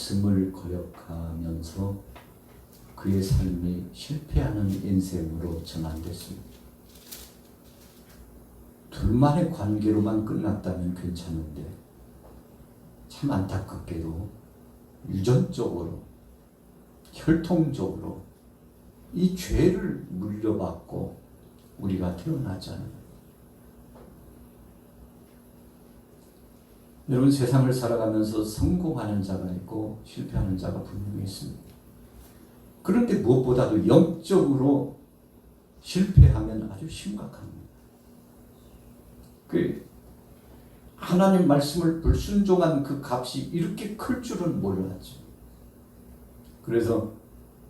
없음을 거역하면서 그의 삶이 실패하는 인생으로 전환됐습니다. 둘만의 관계로만 끝났다면 괜찮은데 참 안타깝게도 유전적으로, 혈통적으로 이 죄를 물려받고 우리가 태어나잖아요. 여러분, 세상을 살아가면서 성공하는 자가 있고 실패하는 자가 분명히 있습니다. 그런데 무엇보다도 영적으로 실패하면 아주 심각합니다. 하나님 말씀을 불순종한 그 값이 이렇게 클 줄은 몰랐죠. 그래서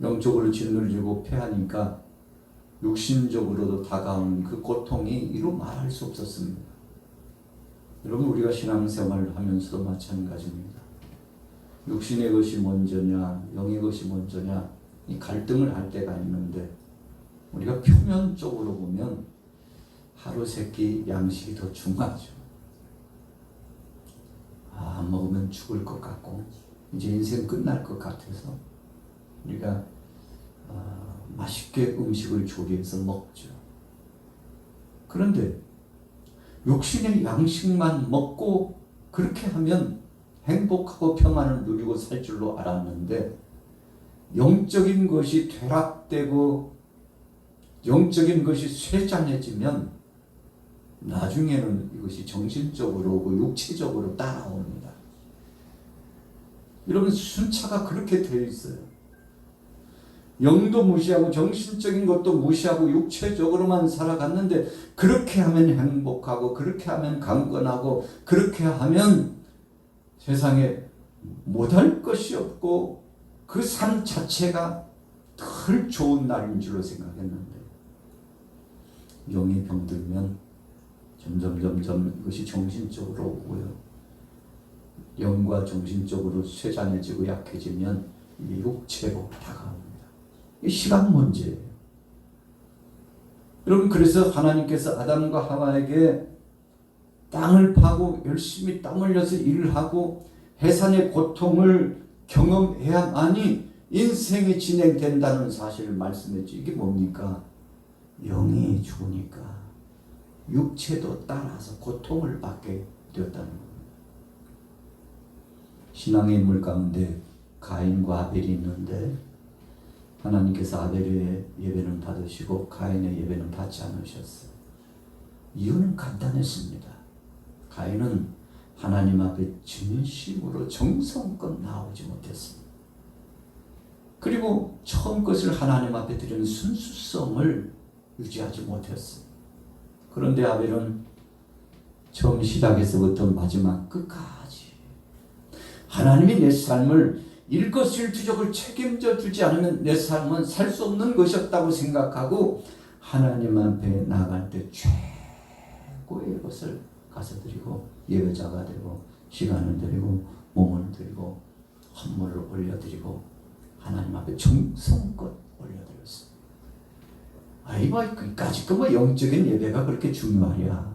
영적으로 짓눌리고 패하니까 육신적으로도 다가오는 그 고통이 이루 말할 수 없었습니다. 여러분, 우리가 신앙생활을 하면서도 마찬가지입니다. 육신의 것이 먼저냐 영의 것이 먼저냐 이 갈등을 할 때가 있는데, 우리가 표면적으로 보면 하루 세끼 양식이 더 중요하죠. 안 먹으면 죽을 것 같고 이제 인생 끝날 것 같아서 우리가 맛있게 음식을 조리해서 먹죠. 그런데 육신의 양식만 먹고 그렇게 하면 행복하고 평안을 누리고 살 줄로 알았는데, 영적인 것이 퇴락되고 영적인 것이 쇠잔해지면 나중에는 이것이 정신적으로 오고 육체적으로 따라옵니다. 여러분, 순차가 그렇게 되어 있어요. 영도 무시하고 정신적인 것도 무시하고 육체적으로만 살아갔는데, 그렇게 하면 행복하고 그렇게 하면 강건하고 그렇게 하면 세상에 못할 것이 없고 그 삶 자체가 덜 좋은 날인 줄로 생각했는데, 영이 병들면 점점 이것이 정신적으로 오고요. 영과 정신적으로 쇠잔해지고 약해지면 이게 육체로 다가옵니다. 이 시간 문제예요. 여러분, 그래서 하나님께서 아담과 하와에게 땅을 파고 열심히 땀 흘려서 일을 하고 해산의 고통을 경험해야만이 인생이 진행된다는 사실을 말씀했죠. 이게 뭡니까? 영이 죽으니까 육체도 따라서 고통을 받게 되었다는 겁니다. 신앙의 인물 가운데 가인과 아벨이 있는데, 하나님께서 아벨의 예배는 받으시고 가인의 예배는 받지 않으셨어요. 이유는 간단했습니다. 가인은 하나님 앞에 진심으로 정성껏 나오지 못했습니다. 그리고 처음 것을 하나님 앞에 드리는 순수성을 유지하지 못했어요. 그런데 아벨은 처음 시작에서부터 마지막 끝까지 하나님이 내 삶을 일거수일투족을 책임져 주지 않으면 내 삶은 살 수 없는 것이었다고 생각하고 하나님 앞에 나갈 때 최고의 것을 가서 드리고 예배자가 되고 시간을 드리고 몸을 드리고 헌물을 올려드리고 하나님 앞에 정성껏 올려드렸습니다. 끝까지 뭐 영적인 예배가 그렇게 중요하냐?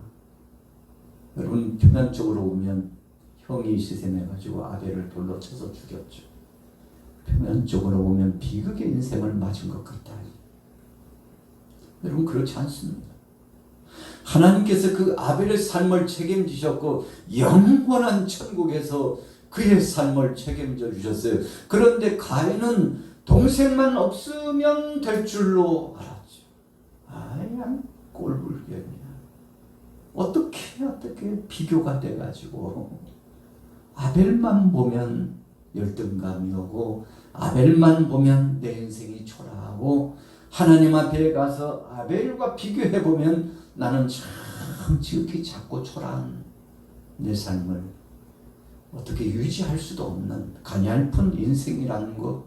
여러분, 표면적으로 보면 형이 시샘해가지고 아벨을 돌로 쳐서 죽였죠. 표면적으로 보면 비극의 인생을 맞은 것 같다. 여러분, 그렇지 않습니다. 하나님께서 그 아벨의 삶을 책임지셨고 영원한 천국에서 그의 삶을 책임져 주셨어요. 그런데 가인은 동생만 없으면 될 줄로 알았죠. 꼴불견이야. 어떻게 비교가 돼가지고 아벨만 보면 열등감이 오고 아벨만 보면 내 인생이 초라하고, 하나님 앞에 가서 아벨과 비교해보면 나는 참 지극히 작고 초라한 내 삶을 어떻게 유지할 수도 없는 가냘픈 인생이라는 거,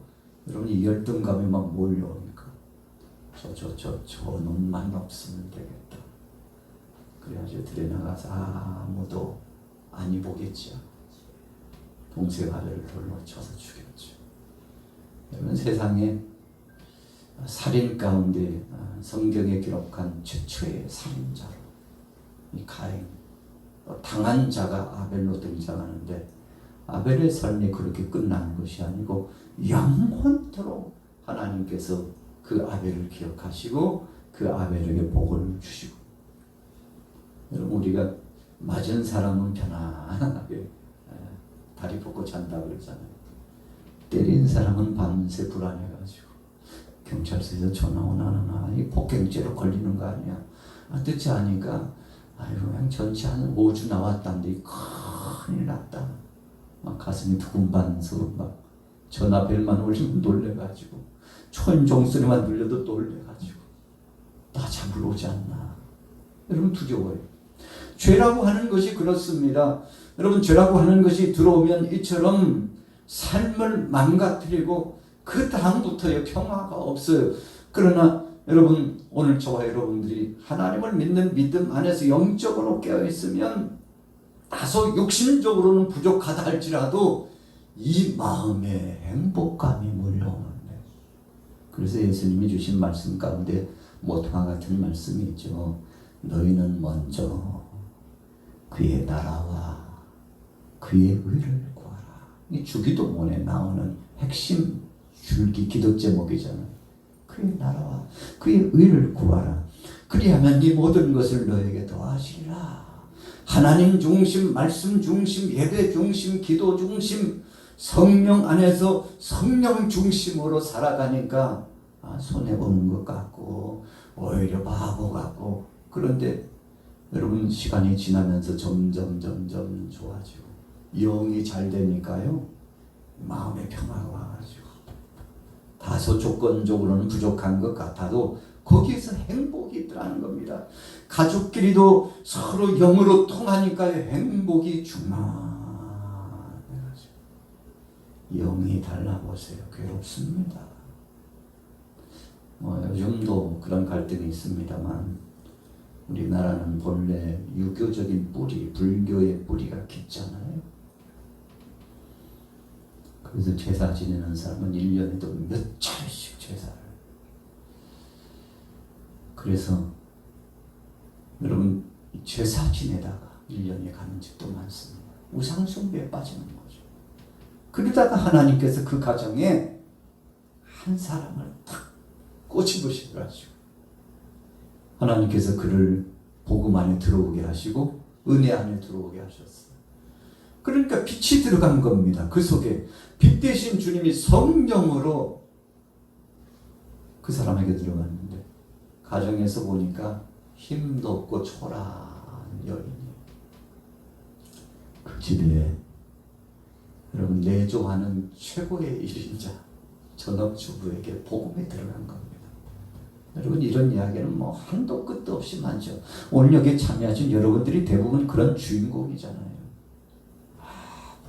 여러분, 이 열등감이 막 몰려오니까 저 놈만 없으면 되겠다. 그래가지고 들여나가서 아무도 아니 보겠죠. 동생 아벨을 돌로 쳐서 죽였죠. 여러분, 세상에 살인 가운데 성경에 기록한 최초의 살인자로 이 가인, 당한 자가 아벨로 등장하는데, 아벨의 삶이 그렇게 끝나는 것이 아니고 영원토록 하나님께서 그 아벨을 기억하시고 그 아벨에게 복을 주시고, 여러분 우리가 맞은 사람은 편안하게 다리 뻗고 잔다 그러잖아요. 때린 사람은 밤새 불안해가지고 경찰서에서 전화 오나 이 폭행죄로 걸리는 거 아니야. 듣지 않으니까 아이고 그냥 전치 한 5주 나왔다는데 큰일 났다. 막 가슴이 두근반서 막 전화벨만 울리면 놀래가지고 천종소리만 들려도 놀래가지고 나 잡으러 오지 않나. 여러분 두려워요. 죄라고 하는 것이 그렇습니다. 여러분 죄라고 하는 것이 들어오면 이처럼 삶을 망가뜨리고 그 다음부터의 평화가 없어요. 그러나 여러분 오늘 저와 여러분들이 하나님을 믿는 믿음 안에서 영적으로 깨어있으면 다소 육신적으로는 부족하다 할지라도 이 마음에 행복감이 몰려오는데, 그래서 예수님이 주신 말씀 가운데 모토와 같은 말씀이 있죠. 너희는 먼저 그의 나라와 그의 의를 구하라. 이 주기도문에 나오는 핵심 줄기 기도 제목이잖아요. 그의 나라와 그의 의를 구하라. 그리하면 이 모든 것을 너에게 더하시리라. 하나님 중심, 말씀 중심, 예배 중심, 기도 중심, 성령 안에서 성령 중심으로 살아가니까 손해보는 것 같고 오히려 바보 같고, 그런데 여러분 시간이 지나면서 점점 좋아지고 영이 잘 되니까요 마음의 평화가 와가지고 다소 조건적으로는 부족한 것 같아도 거기에서 행복이 있더라는 겁니다. 가족끼리도 서로 영으로 통하니까 행복이 충만해가지고 영이 달라보세요. 괴롭습니다. 요즘도 그런 갈등이 있습니다만 우리나라는 본래 유교적인 뿌리, 불교의 뿌리가 깊잖아요. 그래서 제사 지내는 사람은 1년에도 몇 차례씩 제사를. 그래서 여러분 제사 지내다가 1년에 가는 집도 많습니다. 우상숭배에 빠지는 거죠. 그러다가 하나님께서 그 가정에 한 사람을 탁 꼬집으셔가지고 하나님께서 그를 복음 안에 들어오게 하시고 은혜 안에 들어오게 하셨어요. 그러니까 빛이 들어간 겁니다. 그 속에 빛 대신 주님이 성령으로 그 사람에게 들어갔는데 가정에서 보니까 힘도 없고 초라한 여인이, 그 집에 여러분 내조하는 최고의 일인자 전업주부에게 복음이 들어간 겁니다. 여러분 이런 이야기는 한도 끝도 없이 많죠. 오늘 여기에 참여하신 여러분들이 대부분 그런 주인공이잖아요.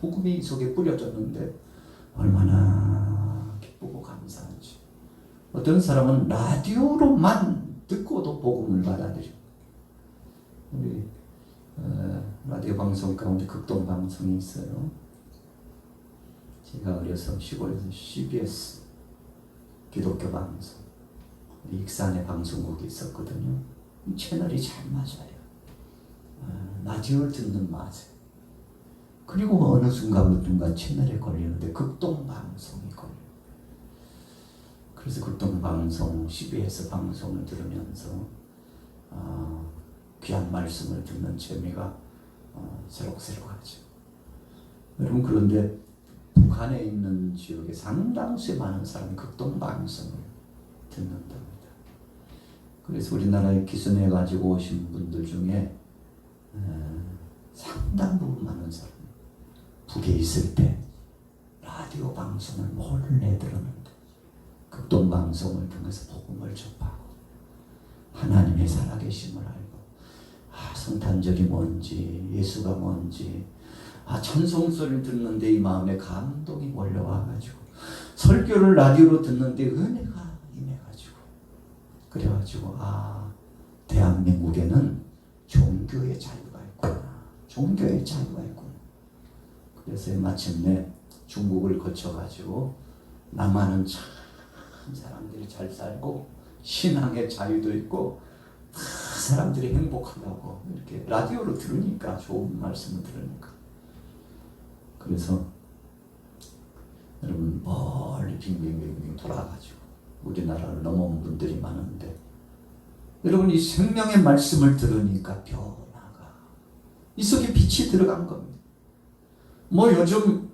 복음이 이 속에 뿌려졌는데 얼마나 기쁘고 감사한지. 어떤 사람은 라디오로만 듣고도 복음을 받아들여요. 우리 라디오 방송 가운데 극동 방송이 있어요. 제가 어려서 시골에서 CBS 기독교 방송 익산에 방송국이 있었거든요. 채널이 잘 맞아요. 라디오를 듣는 맛에. 그리고 어느 순간부터인가 채널에 걸리는데 극동방송이 걸려요. 그래서 극동방송, CBS 방송을 들으면서 귀한 말씀을 듣는 재미가 새록새록하죠. 여러분 그런데 북한에 있는 지역에 상당수의 많은 사람이 극동방송을 듣는답니다. 그래서 우리나라에 기순해가지고 오신 분들 중에 상당 부분 많은 사람 북에 있을 때 라디오 방송을 몰래 들었는데 극동방송을 통해서 복음을 접하고 하나님의 살아계심을 알고 성탄절이 뭔지 예수가 뭔지 찬송소리를 듣는데 이 마음에 감동이 몰려와가지고 설교를 라디오로 듣는데 은혜가 임해가지고 그래가지고 대한민국에는 종교의 자유가 있구나. 종교의 자유가 있구나. 그래서 마침내 중국을 거쳐가지고 남한은 참 사람들이 잘 살고 신앙의 자유도 있고 다 사람들이 행복하다고 이렇게 라디오로 들으니까 좋은 말씀을 들으니까 그래서 여러분 멀리 빙빙빙빙 돌아가지고 우리나라를 넘어온 분들이 많은데 여러분 이 생명의 말씀을 들으니까 변화가 이 속에 빛이 들어간 겁니다. 뭐 요즘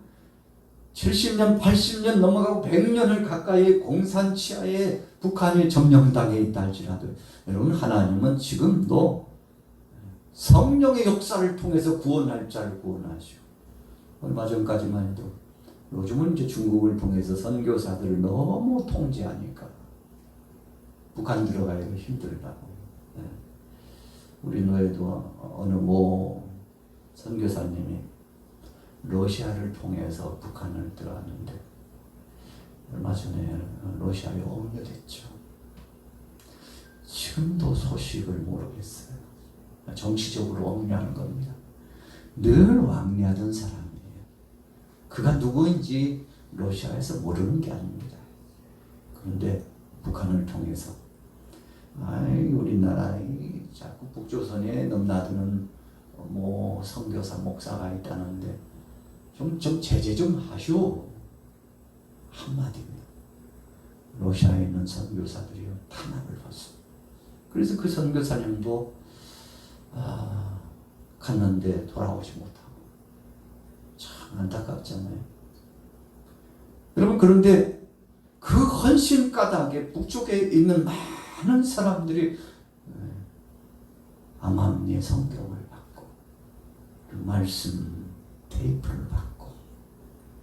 70년, 80년 넘어가고 100년을 가까이 공산 치하에 북한이 점령당해 있다 할지라도 여러분 하나님은 지금도 성령의 역사를 통해서 구원할 자를 구원하시고 얼마 전까지만 해도 요즘은 이제 중국을 통해서 선교사들을 너무 통제하니까 북한 들어가기가 힘들다고. 우리 노예도 어느 모 선교사님이 러시아를 통해서 북한을 들어갔는데 얼마 전에 러시아에 옥류됐죠. 지금도 소식을 모르겠어요. 정치적으로 옥류하는 겁니다. 늘 왕래하던 사람이에요. 그가 누구인지 러시아에서 모르는 게 아닙니다. 그런데 북한을 통해서 우리나라 자꾸 북조선에 넘나드는 뭐 선교사 목사가 있다는데 좀 제재 좀 하시오. 한마디입니다. 러시아에 있는 선교사들이 탄압을 받습니다. 그래서 그 선교사님도 갔는데 돌아오지 못하고 참 안타깝잖아요. 여러분 그런데 그 헌신 까닭에 북쪽에 있는 많은 사람들이 암암리의 성경을 받고 그 말씀 테이프를 받고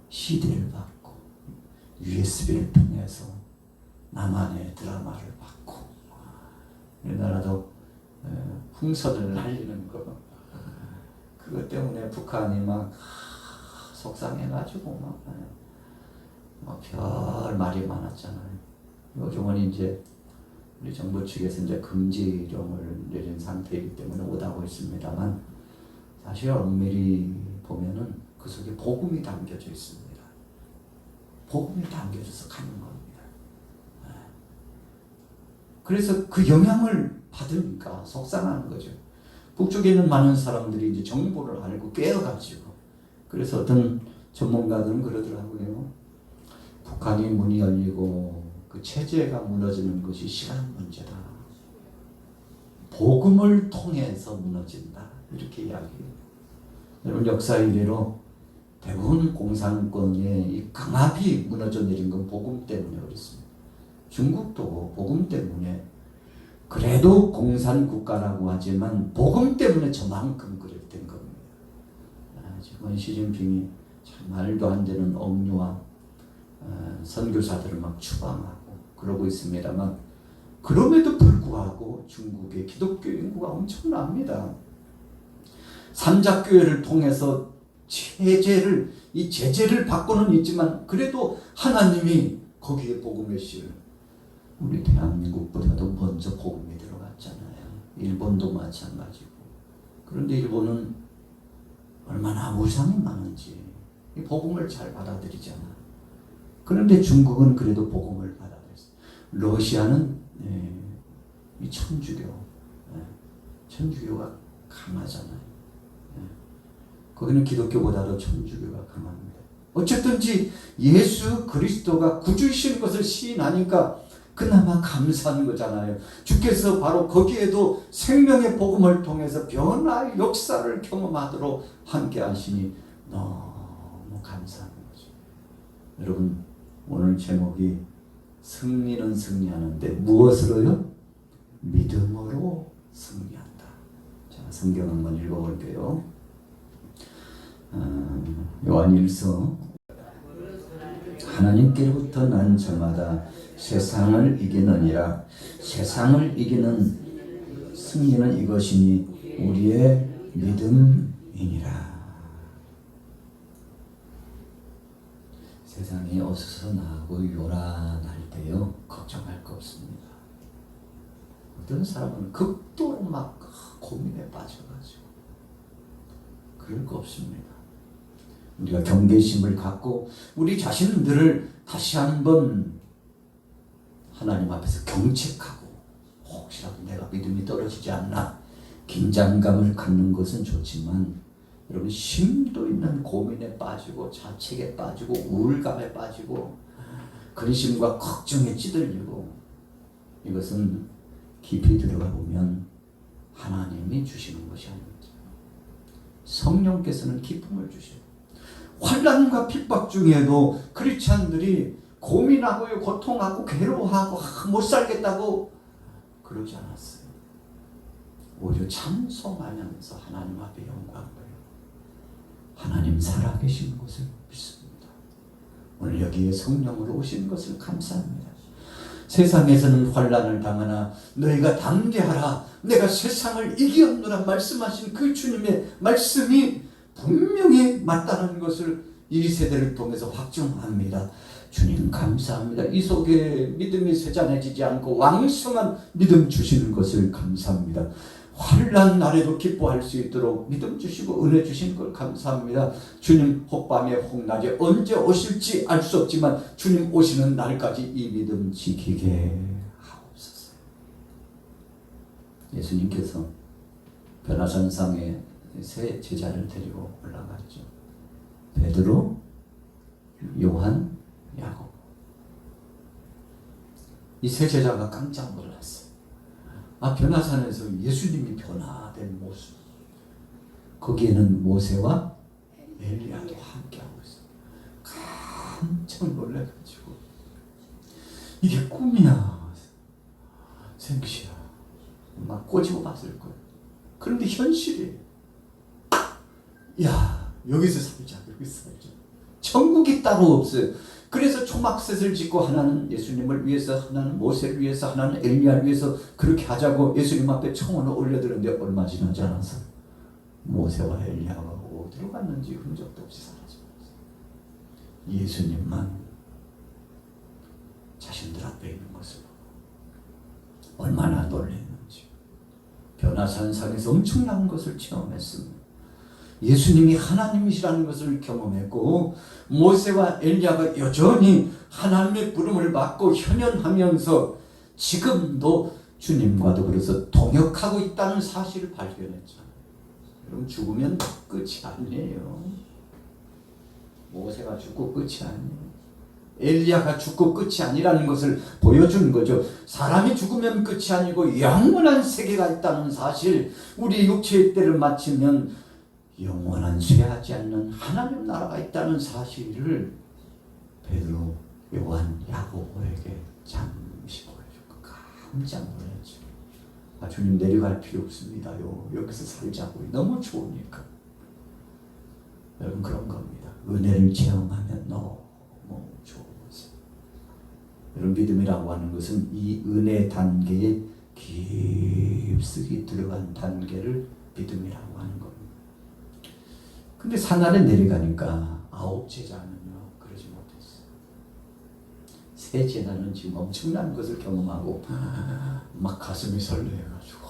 CD를 받고 USB를 통해서 나만의 드라마를 받고 우리나라도 풍선을 날리는 거 그것 때문에 북한이 막 속상해가지고 막 별 말이 많았잖아요. 요즘은 이제 우리 정부 측에서 이제 금지령을 내린 상태이기 때문에 못하고 있습니다만 사실 엄밀히 보면은 그 속에 복음이 담겨져 있습니다. 복음이 담겨져서 가는 겁니다. 그래서 그 영향을 받으니까 속상한 거죠. 북쪽에 있는 많은 사람들이 이제 정보를 알고 깨어가지고 그래서 어떤 전문가들은 그러더라고요. 북한이 문이 열리고 그 체제가 무너지는 것이 시간 문제다. 복음을 통해서 무너진다. 이렇게 이야기해요. 여러분 역사 이래로 대부분 공산권의 이 강압이 무너져 내린 건 복음 때문에 그렇습니다. 중국도 복음 때문에 그래도 공산국가라고 하지만 복음 때문에 저만큼 그랬던 겁니다. 지금 시진핑이 참 말도 안 되는 억류와 선교사들을 막 추방하고 그러고 있습니다만 그럼에도 불구하고 중국의 기독교 인구가 엄청납니다. 삼자교회를 통해서 이 제재를 받고는 있지만 그래도 하나님이 거기에 복음의 씨를 우리 대한민국보다도 먼저 복음이 들어갔잖아요. 일본도 마찬가지고. 그런데 일본은 얼마나 무상이 많은지 이 복음을 잘 받아들이잖아. 그런데 중국은 그래도 복음을 받아들였어요. 러시아는 이 천주교가 강하잖아요. 거기는 기독교보다도 천주교가 강합니다. 어쨌든지 예수 그리스도가 구주이신 것을 시인하니까 그나마 감사한 거잖아요. 주께서 바로 거기에도 생명의 복음을 통해서 변화의 역사를 경험하도록 함께 하시니 너무 감사한 거죠. 여러분 오늘 제목이 승리는 승리하는데 무엇으로요? 믿음으로 승리한다. 자, 성경 한번 읽어볼게요. 요한일서 하나님께로부터 난 저마다 세상을 이기느니라. 세상을 이기는 승리는 이것이니 우리의 믿음이니라. 세상이 어수선하고 요란할 때요 걱정할 거 없습니다. 어떤 사람은 극도로 막 고민에 빠져가지고 그럴 거 없습니다. 우리가 경계심을 갖고 우리 자신들을 다시 한번 하나님 앞에서 경책하고 혹시라도 내가 믿음이 떨어지지 않나 긴장감을 갖는 것은 좋지만 여러분 심도 있는 고민에 빠지고 자책에 빠지고 우울감에 빠지고 근심과 걱정에 찌들리고 이것은 깊이 들어가 보면 하나님이 주시는 것이 아닙니다. 성령께서는 기쁨을 주셔요. 환난과 핍박 중에도 크리스찬들이 고민하고 고통하고 괴로워하고 못 살겠다고 그러지 않았어요. 오히려 찬송하면서 하나님 앞에 영광을 하나님 살아계신 것을 믿습니다. 오늘 여기에 성령으로 오신 것을 감사합니다. 세상에서는 환난을 당하나 너희가 담대하라 내가 세상을 이기었노라 말씀하신 그 주님의 말씀이 분명히 맞다는 것을 이 세대를 통해서 확정합니다. 주님 감사합니다. 이 속에 믿음이 세잔해지지 않고 왕성한 믿음 주시는 것을 감사합니다. 환난 날에도 기뻐할 수 있도록 믿음 주시고 은혜 주신 걸 감사합니다. 주님 혹밤에 혹낮에 언제 오실지 알 수 없지만 주님 오시는 날까지 이 믿음 지키게 하옵소서. 예수님께서 변화산상에 세 제자를 데리고 올라갔죠. 베드로, 요한, 야곱. 이 세 제자가 깜짝 놀랐어요. 변화산에서 예수님이 변화된 모습, 거기에는 모세와 엘리야도 함께하고 있어요. 깜짝 놀라가지고 이게 꿈이야 생시야 막 꼬집어 봤을 거예요. 그런데 현실이에요. 야, 여기서 살자, 여기서 살자. 천국이 따로 없어요. 그래서 초막셋을 짓고 하나는 예수님을 위해서, 하나는 모세를 위해서, 하나는 엘리야를 위해서 그렇게 하자고 예수님 앞에 청원을 올려드렸는데 얼마 지나지 않아서 모세와 엘리야가 어디로 갔는지 흔적도 없이 사라졌어요. 예수님만 자신들 앞에 있는 것을 보고 얼마나 놀랐는지 변화산상에서 엄청난 것을 체험했습니다. 예수님이 하나님이시라는 것을 경험했고 모세와 엘리야가 여전히 하나님의 부름을 받고 현현하면서 지금도 주님과 더불어서 동역하고 있다는 사실을 발견했잖아요. 여러분 죽으면 끝이 아니에요. 모세가 죽고 끝이 아니에요. 엘리야가 죽고 끝이 아니라는 것을 보여준 거죠. 사람이 죽으면 끝이 아니고 영원한 세계가 있다는 사실, 우리 육체의 때를 마치면 영원한 쇠하지 않는 하나님 나라가 있다는 사실을 베드로, 요한, 야고보에게 잠시 보여주고 깜짝 놀랐죠. 주님 내려갈 필요 없습니다요. 여기서 살자고. 너무 좋으니까. 여러분 그런 겁니다. 은혜를 체험하면 너무 좋은 것이에요. 여러분 믿음이라고 하는 것은 이 은혜 단계에 깊숙이 들어간 단계를 믿음이라고 하는 겁니다. 근데 산아래 내려가니까 9 제자는요 그러지 못했어요. 3 제자는 지금 엄청난 것을 경험하고 막 가슴이 설레가지고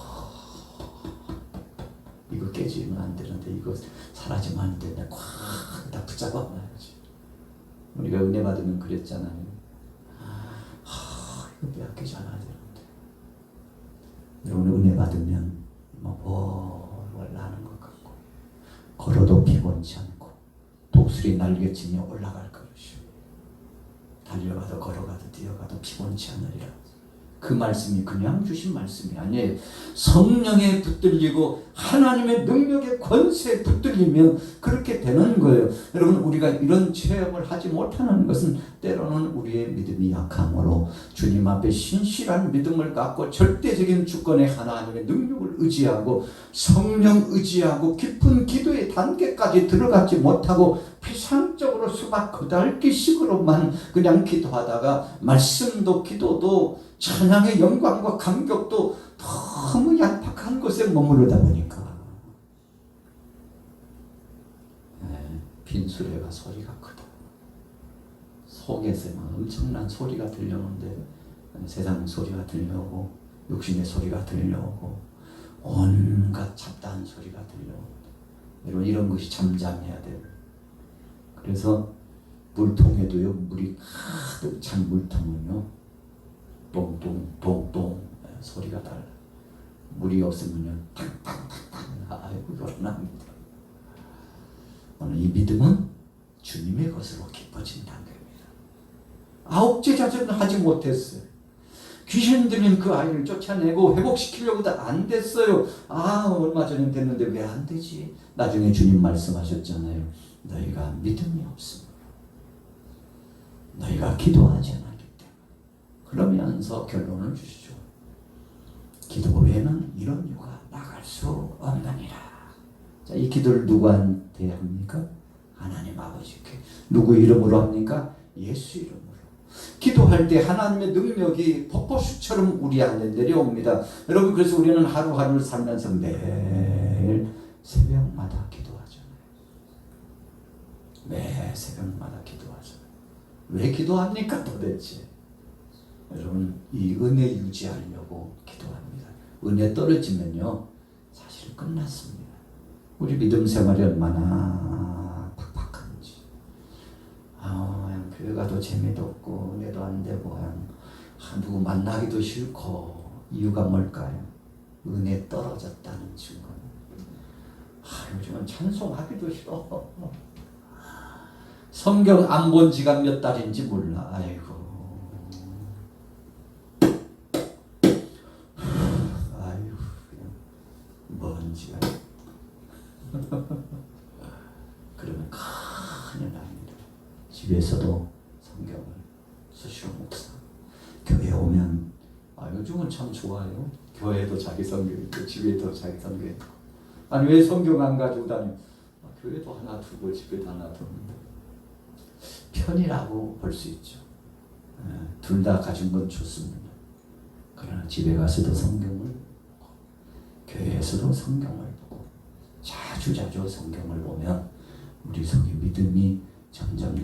이거 깨지면 안 되는데, 이거 사라지면 안 되는데 꽉다 붙잡아 놔야지. 우리가 은혜 받으면 그랬잖아요. 이거 빼앗기지 않아야 되는데. 여러분 은혜 받으면 월월 나는 것 같고 걸어도 피곤치 않고 독수리 날개치며 올라갈 것이요 달려가도 걸어가도 뛰어가도 피곤치 않으리라. 그 말씀이 그냥 주신 말씀이 아니에요. 성령에 붙들리고 하나님의 능력의 권세에 붙들리면 그렇게 되는 거예요. 여러분 우리가 이런 체험을 하지 못하는 것은 때로는 우리의 믿음이 약함으로 주님 앞에 신실한 믿음을 갖고 절대적인 주권의 하나님의 능력을 의지하고 성령 의지하고 깊은 기도의 단계까지 들어가지 못하고 피상적으로 수박 거달기식으로만 그냥 기도하다가 말씀도 기도도 찬양의 영광과 감격도 너무 얄팍한 곳에 머무르다 보니까 빈수레가 소리가 크다. 속에서 엄청난 소리가 들려오는데 세상 소리가 들려오고 육신의 소리가 들려오고 온갖 잡다한 소리가 들려오고, 여러분 이런 것이 잠잠해야 돼요. 그래서 물통에도요 물이 가득 찬 물통은요 똥똥똥똥 소리가 달라. 물이 없으면요 탕탕탕탕 아이고 요란합니다. 오늘 이 믿음은 주님의 것으로 기뻐진다는 겁니다. 9째 자손은 하지 못했어요. 귀신 들린 그 아이를 쫓아내고 회복시키려고도 안 됐어요. 얼마 전에 됐는데 왜 안 되지? 나중에 주님 말씀하셨잖아요. 너희가 믿음이 없으므로, 너희가 기도하지 않았기 때문에. 그러면서 결론을 주시죠. 기도 외에는 이런 유가 나갈 수 없느니라. 자, 이 기도를 누구한테 합니까? 하나님 아버지께. 누구 이름으로 합니까? 예수 이름으로. 기도할 때 하나님의 능력이 폭포수처럼 우리 안에 내려옵니다. 여러분, 그래서 우리는 하루하루를 살면서 매일 새벽마다 기도하잖아요. 매 새벽마다 기도하잖아요. 왜 기도합니까 도대체? 여러분, 이 은혜 유지하려고 기도합니다. 은혜 떨어지면요 사실 끝났습니다. 우리 믿음 생활이 얼마나 팍팍한지. 그냥 교회 가도 재미도 없고 은혜도 안 되고 그냥 누구 만나기도 싫고. 이유가 뭘까요? 은혜 떨어졌다는 증거입니다. 요즘은 찬송하기도 싫어. 성경 안 본 지가 몇 달인지 몰라. 아이고 그냥 먼지가. 그러면 큰일 납니다. 집에서도 성경을 수시로 묵상. 교회 오면 요즘은 참 좋아요. 교회도 자기 성경 있고 집에도 자기 성경 있고. 아니 왜 성경 안 가지고 다녀? 교회도 하나 두고 집에도 하나 두는데 편이라고 볼 수 있죠. 둘 다 가진 건 좋습니다. 그러나 집에 가서도 성경을 보고 교회에서도 성경을 보고 자주 성경을 보면 우리 속에 믿음이 점점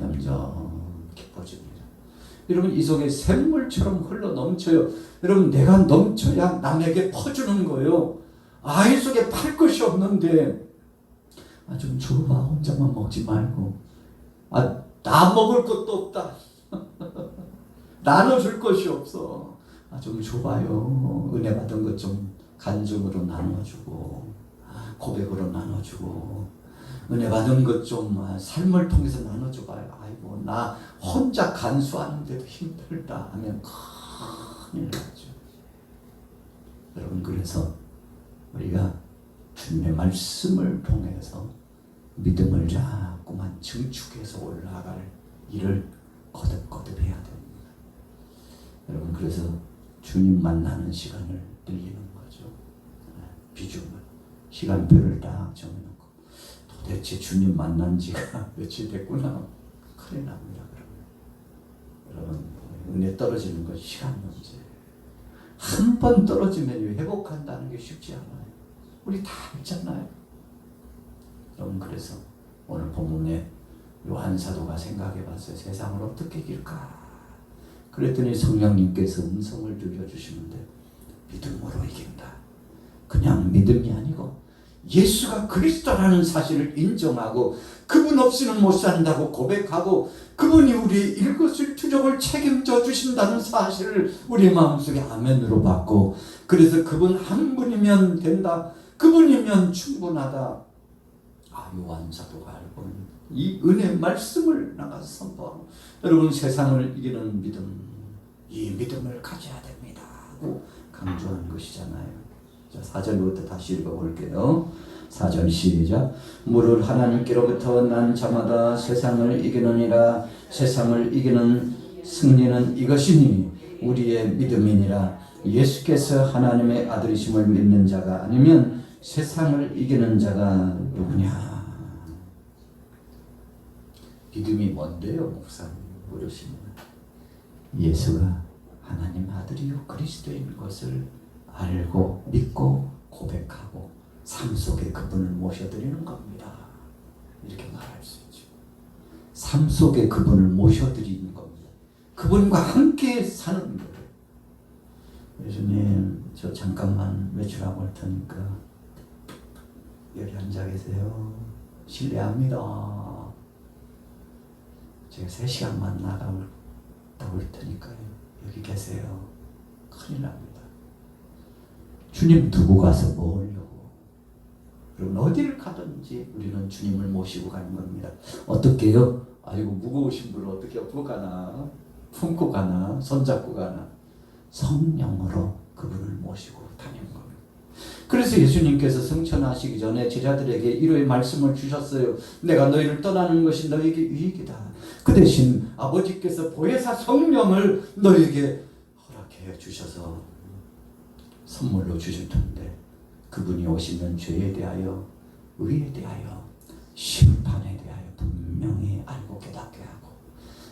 깊어집니다. 여러분, 이 속에 샘물처럼 흘러 넘쳐요. 여러분, 내가 넘쳐야 남에게 퍼주는 거예요. 이 속에 팔 것이 없는데 좀 줘봐. 혼자만 먹지 말고. 나 먹을 것도 없다. 나눠줄 것이 없어. 좀 줘봐요. 은혜 받은 것 좀 간증으로 나눠주고 고백으로 나눠주고 은혜 받은 것 좀 삶을 통해서 나눠줘봐요. 아이고 나 혼자 간수하는데도 힘들다 하면 큰일 나죠. 여러분, 그래서 우리가 주님의 말씀을 통해서 믿음을 자꾸만 증축해서 올라갈 일을 거듭거듭 해야 됩니다. 여러분, 그래서 주님 만나는 시간을 늘리는 거죠. 비중을, 시간표를 딱 정해놓고 도대체 주님 만난 지가 며칠 됐구나. 큰일 납니다. 여러분, 은혜 떨어지는 건 시간 문제. 한 번 떨어지면 회복한다는 게 쉽지 않아요. 우리 다 알잖아요. 여러분, 그래서 오늘 본문에 요한 사도가 생각해봤어요. 세상을 어떻게 이길까? 그랬더니 성령님께서 음성을 들려주시는데 믿음으로 이긴다. 그냥 믿음이 아니고 예수가 그리스도라는 사실을 인정하고 그분 없이는 못 산다고 고백하고 그분이 우리의 일거수일투족을 책임져 주신다는 사실을 우리 마음속에 아멘으로 받고, 그래서 그분 한 분이면 된다. 그분이면 충분하다. 요한 사도가 알고 이 은혜 말씀을 나가서 선포하고, 여러분, 세상을 이기는 믿음, 이 믿음을 가져야 됩니다 하고 강조하는 것이잖아요. 자, 4절부터 다시 읽어볼게요. 4절 시작. 무릇 하나님께로부터 난 자마다 세상을 이기느니라. 세상을 이기는 승리는 이것이니 우리의 믿음이니라. 예수께서 하나님의 아들이심을 믿는 자가 아니면 세상을 이기는 자가 누구냐. 믿음이 뭔데요, 목사님? 물으시면 예수가 하나님 아들이요 그리스도인 것을 알고 믿고 고백하고 삶 속에 그분을 모셔드리는 겁니다. 이렇게 말할 수 있죠. 삶 속에 그분을 모셔드리는 겁니다. 그분과 함께 사는 거예요. 예수님, 저 잠깐만 외출하고 올 테니까 여기 앉아 계세요. 실례합니다. 제가 3시간만 나가 올 테니까요. 여기 계세요. 큰일 납니다. 주님 두고 가서 뭐 하려고? 여러분 어디를 가든지 우리는 주님을 모시고 가는 겁니다. 어떻게요? 아이고 무거우신 분을 어떻게 업고 가나, 품고 가나, 손잡고 가나. 성령으로 그분을 모시고 다니는 겁니다. 그래서 예수님께서 승천하시기 전에 제자들에게 이러한 말씀을 주셨어요. 내가 너희를 떠나는 것이 너희에게 유익이다. 그 대신 아버지께서 보혜사 성령을 너희에게 허락해 주셔서 선물로 주실 텐데 그분이 오시면 죄에 대하여, 의에 대하여, 심판에 대하여 분명히 알고 깨닫게 하고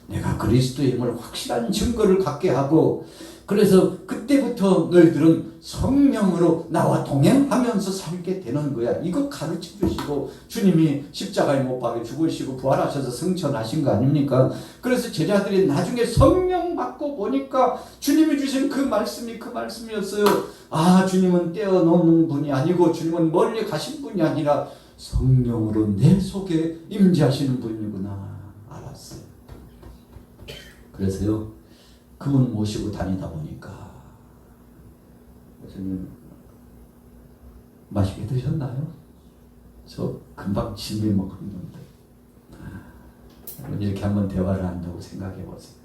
내가 그리스도임을 확실한 증거를 갖게 하고, 그래서 그때부터 너희들은 성령으로 나와 동행하면서 살게 되는 거야. 이거 가르쳐 주시고 주님이 십자가에 못 박혀 죽으시고 부활하셔서 승천하신 거 아닙니까? 그래서 제자들이 나중에 성령 받고 보니까 주님이 주신 그 말씀이 그 말씀이었어요. 아, 주님은 떼어놓는 분이 아니고 주님은 멀리 가신 분이 아니라 성령으로 내 속에 임재하시는 분이구나 알았어요. 그래서요, 그분 모시고 다니다 보니까 교수님 맛있게 드셨나요? 저 금방 진미 먹었는데. 이렇게 한번 대화를 한다고 생각해 보세요.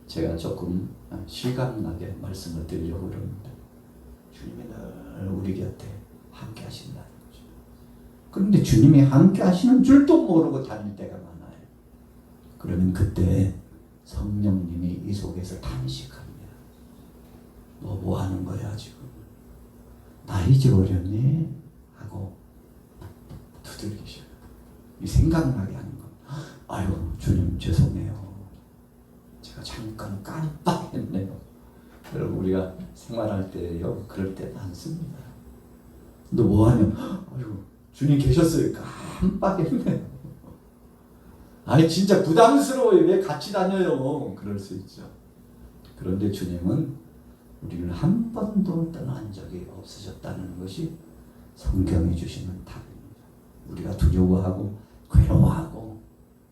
제가 조금 실감나게 말씀을 드리려고 그러는데 주님이 늘 우리 곁에 함께 하신다는 거죠. 그런데 주님이 함께 하시는 줄도 모르고 다닐 때가 많아요. 그러면 그때 성령님이 이 속에서 탄식합니다. 너 뭐 하는 거야 지금? 나 잊어버렸니? 하고 두들기셔요. 이 생각나게 하는 거. 아유 주님 죄송해요. 제가 잠깐 깜빡했네요. 여러분 우리가 생활할 때요 그럴 때 많습니다. 너 뭐 하냐? 아유 주님 계셨어요. 깜빡했네요. 아니 진짜 부담스러워요. 왜 같이 다녀요? 그럴 수 있죠. 그런데 주님은 우리를 한 번도 떠난 적이 없으셨다는 것이 성경이 주시는 답입니다. 우리가 두려워하고 괴로워하고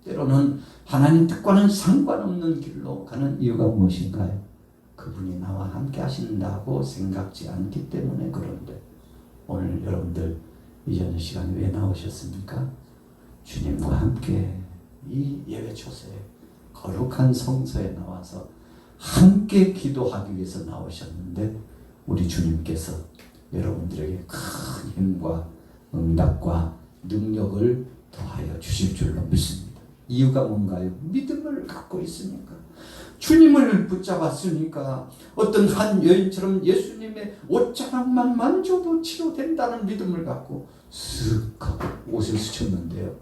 때로는 하나님 뜻과는 상관없는 길로 가는 이유가 무엇인가요? 그분이 나와 함께 하신다고 생각지 않기 때문에. 그런데 오늘 여러분들 이전 시간에 왜 나오셨습니까? 주님과 함께 이 예배 초소에 거룩한 성소에 나와서 함께 기도하기 위해서 나오셨는데 우리 주님께서 여러분들에게 큰 힘과 응답과 능력을 더하여 주실 줄로 믿습니다. 이유가 뭔가요? 믿음을 갖고 있으니까. 주님을 붙잡았으니까. 어떤 한 여인처럼 예수님의 옷자락만 만져도 치료된다는 믿음을 갖고 쓱 하고 옷을 스쳤는데요,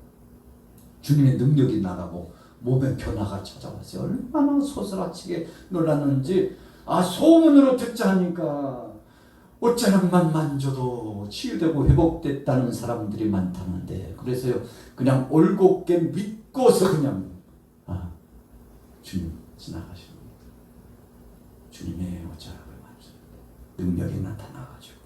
주님의 능력이 나가고 몸의 변화가 찾아왔어요. 얼마나 소스라치게 놀랐는지. 소문으로 듣자니까 옷자락만 만져도 치유되고 회복됐다는 사람들이 많다는데, 그래서요 그냥 올곧게 믿고서 그냥 주님 지나가시는 겁니다. 주님의 옷자락을 만져 능력이 나타나가지고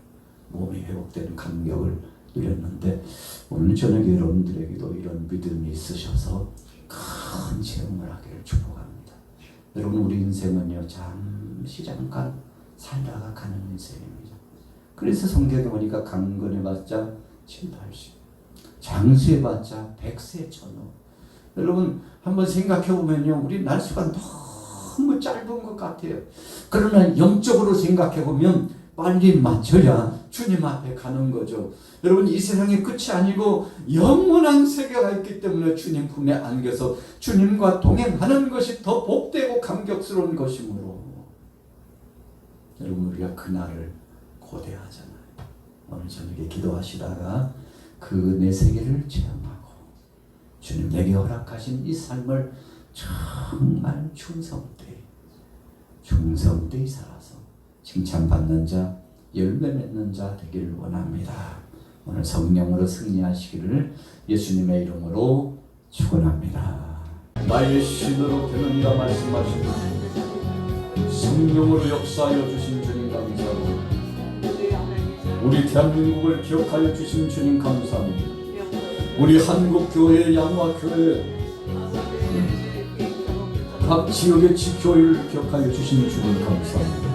몸이 회복되는 감격을 누렸는데, 오늘 저녁에 여러분들에게도 이런 믿음이 있으셔서 큰 체험을 하기를 축복합니다. 여러분 우리 인생은요 잠시 잠깐 살다가 가는 인생입니다. 그래서 성경에 보니까 강건해봤자 7, 80, 장수해봤자 100세 천후. 여러분 한번 생각해보면요 우리 날수가 너무 짧은 것 같아요. 그러나 영적으로 생각해보면 빨리 맞춰야 주님 앞에 가는 거죠. 여러분 이 세상의 끝이 아니고 영원한 세계가 있기 때문에 주님 품에 안겨서 주님과 동행하는 것이 더 복되고 감격스러운 것이므로 여러분 우리가 그날을 고대하잖아요. 오늘 저녁에 기도하시다가 그 내 세계를 체험하고 주님 내게 허락하신 이 삶을 정말 충성되이 살아서 칭찬받는 자, 열매 맺는 자 되기를 원합니다. 오늘 성령으로 승리하시기를 예수님의 이름으로 축원합니다. 나의 신으로 되느니라 말씀하시고 성령으로 역사하여 주신 주님 감사합니다. 우리 대한민국을 기억하여 주신 주님 감사합니다. 우리 한국교회, 양화교회, 각 지역의 지교회를 기억하여 주신 주님 감사합니다.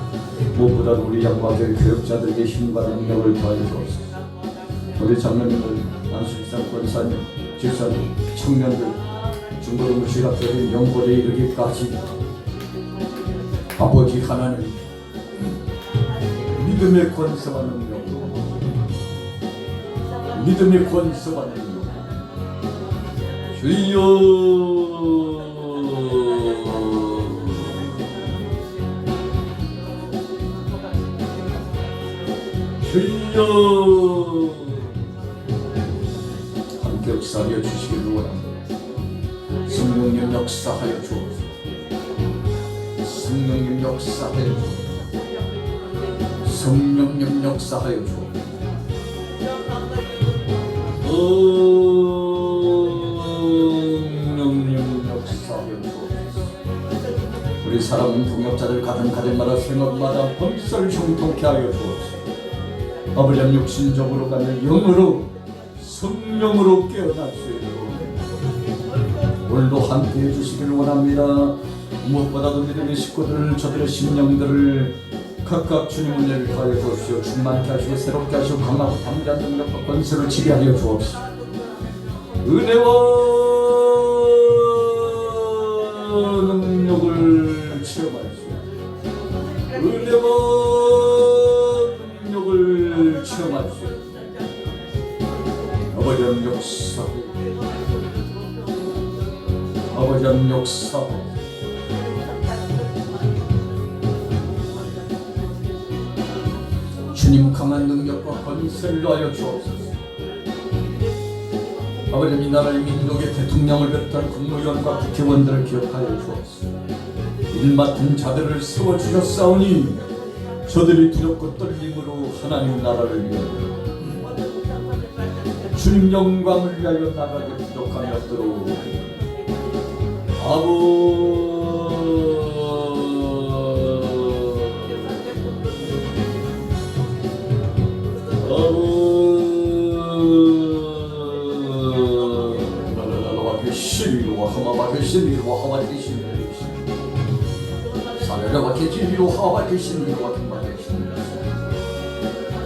무엇보다 우리 양화교회 교역자들에게 힘과 능력을 더하여 주옵소서. 우리 장로님들, 안수기상 권사님, 집사님, 청년들 중고등 무시각적인 영혼에 이르기까지 아버지 하나님 믿음의 권세와 능력으로 믿음의 권세와 능력으로 주여 주여 함께 역사하여 주시기를 원합니다. 성령님 역사하여 주옵소서. 성령님 역사하여 주옵소서. 성령님 역사하여 주옵소서. 성령님 역사하여 주옵소서. 우리 사람은 동역자들 가는 가정마다 생업마다 범설 형통케 하여 주옵소서. 아버지 육신적으로 가는 영으로 성령으로 깨어날 수 있도록 오늘도 함께해 주시기를 원합니다. 무엇보다도 믿음의 식구들 저들의 심령들을 각각 주님 은혜를 더하여 주옵시오. 충만케 하시고 새롭게 하시고 강하고 담대한 능력과 권세를 지배하여 주옵시오. 은혜와 능력을 체험하시오. 은혜와 능력을 체험하시오. 아버지의 역사, 아버지의 역사, 주님 강한 능력과 권세를 더하여 주옵소서. 아버지 이 나라의 민족의 대통령을 비롯한 국무위원과 국회의원들을 기억하여 주옵소서. 일 맡은 자들을 세워주셨사오니 저들이 두렵고 떨림으로 하나님 나라를 위하여 주님 영광을 위하여 나가게 부족함이 없도록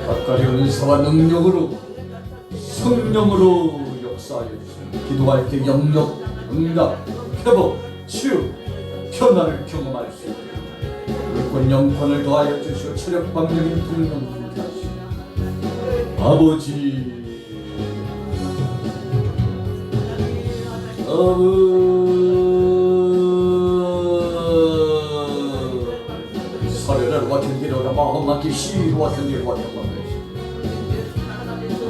각각의 은사와 능력으로 성령으로 역사하여 주시옵소서. 기도할 때 영역, 응답, 회복, 치유, 편안을 경험할 수 있도록 물권 영권을 더하여 주시고 체력 방력인 동력 함께 하시고 아버지 사례를 와견디로라 마음만기 시와 견디로 와견만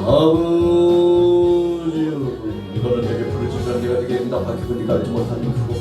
아버지여 이거는 내게 부르짖으라 내가 네게 응답하기고 네가 알지 못하는 그거